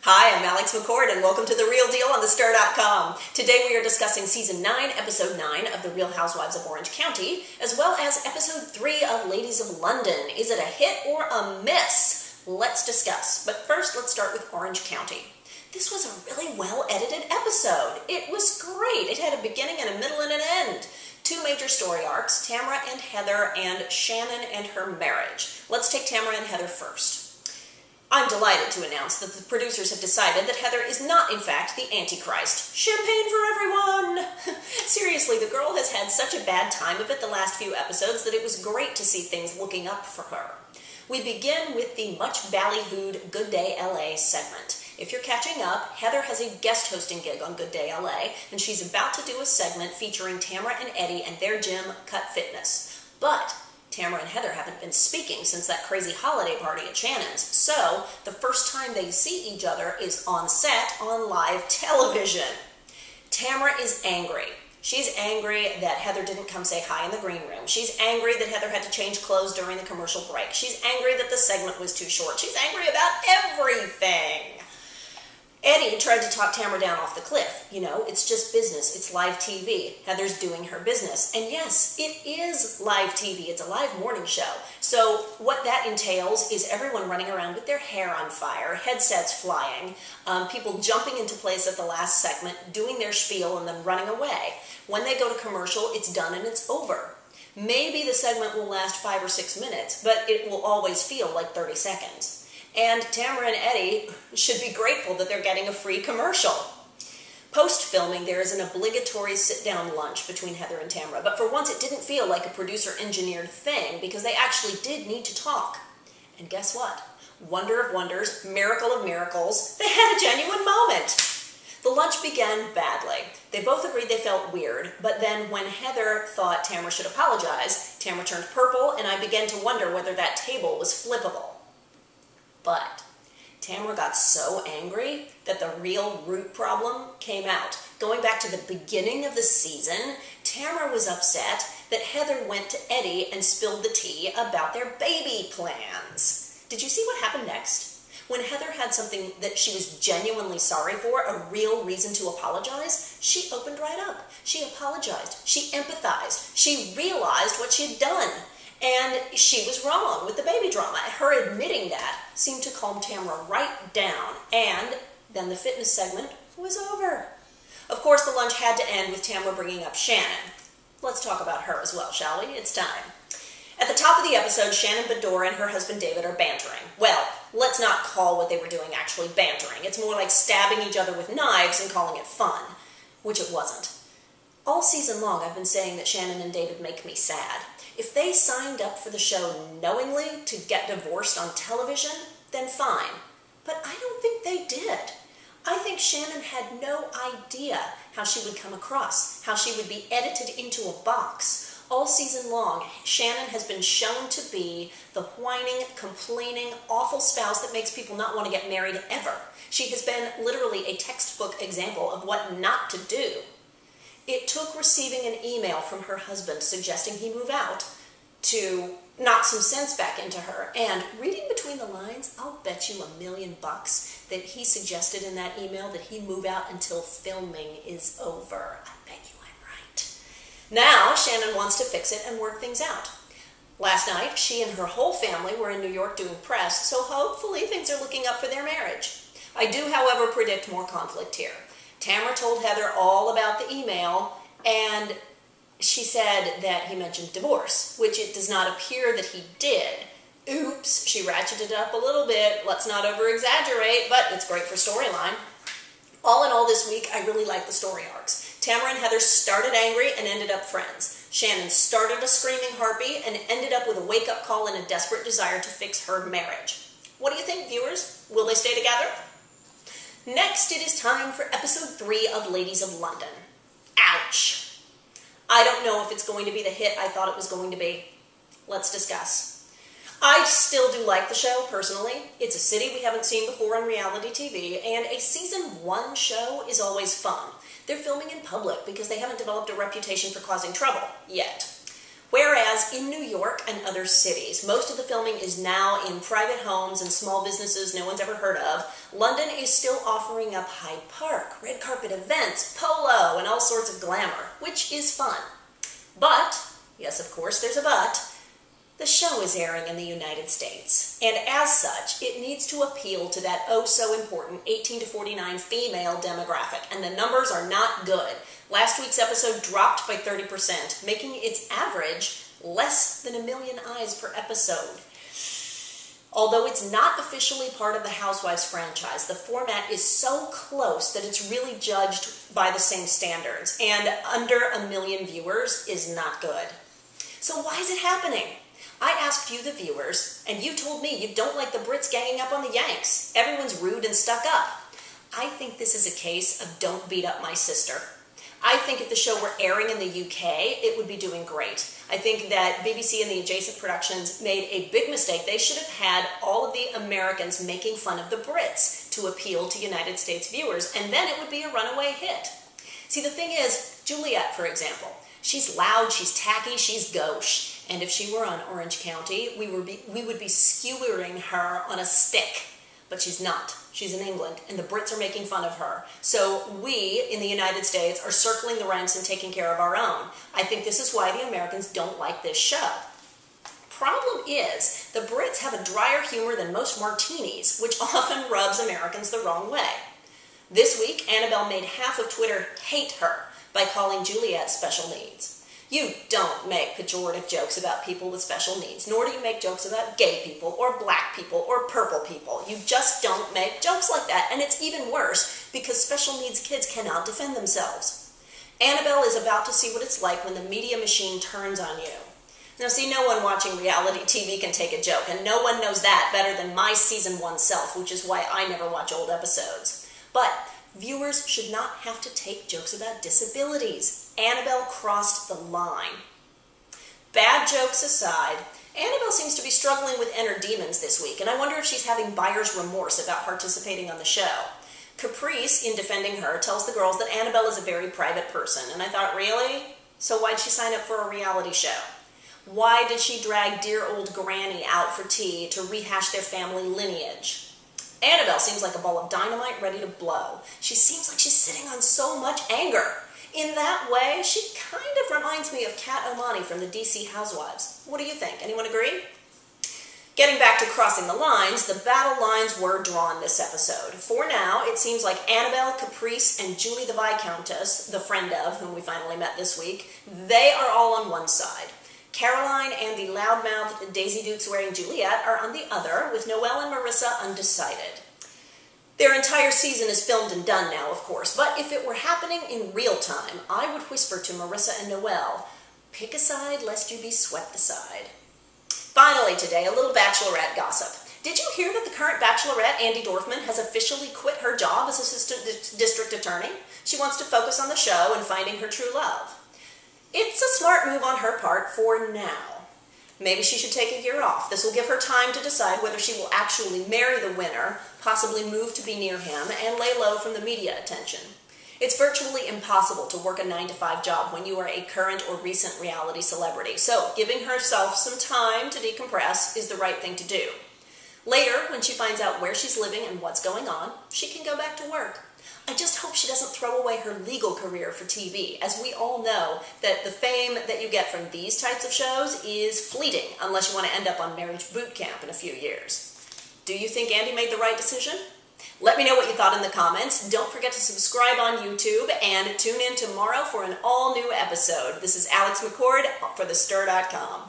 Hi, I'm McCord, and welcome to The Real Deal on thestir.com. Today we are discussing Season 9, Episode 9 of The Real Housewives of Orange County, as well as Episode 3 of Ladies of London. Is it a hit or a miss? Let's discuss. But first, let's start with Orange County. This was a really well-edited episode. It was great. It had a beginning and a middle and an end. Two major story arcs, Tamara and Heather, and Shannon and her marriage. Let's take Tamara and Heather first. I'm delighted to announce that the producers have decided that Heather is not, in fact, the Antichrist. Champagne for everyone! Seriously, the girl has had such a bad time of it the last few episodes that it was great to see things looking up for her. We begin with the much ballyhooed Good Day LA segment. If you're catching up, Heather has a guest hosting gig on Good Day LA, and she's about to do a segment featuring Tamara and Eddie and their gym, Cut Fitness. But Tamara and Heather haven't been speaking since that crazy holiday party at Shannon's, so the first time they see each other is on set on live television. Tamara is angry. She's angry that Heather didn't come say hi in the green room. She's angry that Heather had to change clothes during the commercial break. She's angry that the segment was too short. She's angry about everything. Eddie tried to talk Tamara down off the cliff. You know, it's just business. It's live TV. Heather's doing her business. And yes, it is live TV. It's a live morning show. So what that entails is everyone running around with their hair on fire, headsets flying, people jumping into place at the last segment, doing their spiel, and then running away. When they go to commercial, it's done and it's over. Maybe the segment will last 5 or 6 minutes, but it will always feel like 30 seconds. And Tamara and Eddie should be grateful that they're getting a free commercial. Post-filming, there is an obligatory sit-down lunch between Heather and Tamara, but for once it didn't feel like a producer-engineered thing because they actually did need to talk. And guess what? Wonder of wonders, miracle of miracles, they had a genuine moment. The lunch began badly. They both agreed they felt weird, but then when Heather thought Tamara should apologize, Tamara turned purple, and I began to wonder whether that table was flippable. But Tamara got so angry that the real root problem came out. Going back to the beginning of the season, Tamara was upset that Heather went to Eddie and spilled the tea about their baby plans. Did you see what happened next? When Heather had something that she was genuinely sorry for, a real reason to apologize, she opened right up. She apologized. She empathized. She realized what she had done. And she was wrong with the baby drama. Her admitting that seemed to calm Tamara right down. And then the fitness segment was over. Of course, the lunch had to end with Tamara bringing up Shannon. Let's talk about her as well, shall we? It's time. At the top of the episode, Shannon Bedore and her husband David are bantering. Well, let's not call what they were doing actually bantering. It's more like stabbing each other with knives and calling it fun, which it wasn't. All season long, I've been saying that Shannon and David make me sad. If they signed up for the show knowingly to get divorced on television, then fine. But I don't think they did. I think Shannon had no idea how she would come across, how she would be edited into a box. All season long, Shannon has been shown to be the whining, complaining, awful spouse that makes people not want to get married ever. She has been literally a textbook example of what not to do. It took receiving an email from her husband suggesting he move out to knock some sense back into her. And reading between the lines, I'll bet you $1 million that he suggested in that email that he move out until filming is over. I bet you I'm right. Now Shannon wants to fix it and work things out. Last night, she and her whole family were in New York doing press, so hopefully things are looking up for their marriage. I do, however, predict more conflict here. Tamara told Heather all about the email, and she said that he mentioned divorce, which it does not appear that he did. Oops, she ratcheted it up a little bit. Let's not over-exaggerate, but it's great for storyline. All in all this week, I really like the story arcs. Tamara and Heather started angry and ended up friends. Shannon started a screaming harpy and ended up with a wake-up call and a desperate desire to fix her marriage. What do you think, viewers? Will they stay together? Next, it is time for episode 3 of Ladies of London. Ouch. I don't know if it's going to be the hit I thought it was going to be. Let's discuss. I still do like the show, personally. It's a city we haven't seen before on reality TV, and a season 1 show is always fun. They're filming in public because they haven't developed a reputation for causing trouble yet. Whereas in New York and other cities, most of the filming is now in private homes and small businesses no one's ever heard of, London is still offering up Hyde Park, red carpet events, polo, and all sorts of glamour, which is fun. But, yes, of course, there's a but, the show is airing in the United States, and as such, it needs to appeal to that oh-so-important 18 to 49 female demographic, and the numbers are not good. Last week's episode dropped by 30%, making its average less than 1 million eyes per episode. Although it's not officially part of the Housewives franchise, the format is so close that it's really judged by the same standards, and under 1 million viewers is not good. So why is it happening? I asked you, the viewers, and you told me you don't like the Brits ganging up on the Yanks. Everyone's rude and stuck up. I think this is a case of don't beat up my sister. I think if the show were airing in the UK, it would be doing great. I think that BBC and the adjacent productions made a big mistake. They should have had all of the Americans making fun of the Brits to appeal to United States viewers, and then it would be a runaway hit. See, the thing is, Juliet, for example, she's loud, she's tacky, she's gauche. And if she were on Orange County, we would be skewering her on a stick. But she's not. She's in England, and the Brits are making fun of her. So we, in the United States, are circling the ranks and taking care of our own. I think this is why the Americans don't like this show. Problem is, the Brits have a drier humor than most martinis, which often rubs Americans the wrong way. This week, Annabelle made half of Twitter hate her by calling Juliet special needs. You don't make pejorative jokes about people with special needs, nor do you make jokes about gay people or black people or purple people. You just don't make jokes like that, and it's even worse because special needs kids cannot defend themselves. Annabelle is about to see what it's like when the media machine turns on you. Now see, no one watching reality TV can take a joke, and no one knows that better than my season 1 self, which is why I never watch old episodes. But viewers should not have to take jokes about disabilities. Annabelle crossed the line. Bad jokes aside, Annabelle seems to be struggling with inner demons this week, and I wonder if she's having buyer's remorse about participating on the show. Caprice, in defending her, tells the girls that Annabelle is a very private person, and I thought, really? So why'd she sign up for a reality show? Why did she drag dear old Granny out for tea to rehash their family lineage? Annabelle seems like a ball of dynamite ready to blow. She seems like she's sitting on so much anger. In that way, she kind of reminds me of Kat Omani from the DC Housewives. What do you think? Anyone agree? Getting back to crossing the lines, the battle lines were drawn this episode. For now, it seems like Annabelle, Caprice, and Julie the Viscountess, the friend of, whom we finally met this week, they are all on one side. Caroline and the loudmouthed Daisy Dukes-wearing Juliet are on the other, with Noelle and Marissa undecided. Their entire season is filmed and done now, of course, but if it were happening in real time, I would whisper to Marissa and Noelle, pick a side lest you be swept aside. Finally today, a little Bachelorette gossip. Did you hear that the current Bachelorette, Andi Dorfman, has officially quit her job as Assistant District Attorney? She wants to focus on the show and finding her true love. It's a smart move on her part for now. Maybe she should take a year off. This will give her time to decide whether she will actually marry the winner, possibly move to be near him, and lay low from the media attention. It's virtually impossible to work a 9-to-5 job when you are a current or recent reality celebrity, so giving herself some time to decompress is the right thing to do. Later, when she finds out where she's living and what's going on, she can go back to work. I just hope she doesn't throw away her legal career for TV, as we all know that the fame that you get from these types of shows is fleeting, unless you want to end up on marriage boot camp in a few years. Do you think Andi made the right decision? Let me know what you thought in the comments. Don't forget to subscribe on YouTube and tune in tomorrow for an all-new episode. This is Alex McCord for TheStir.com.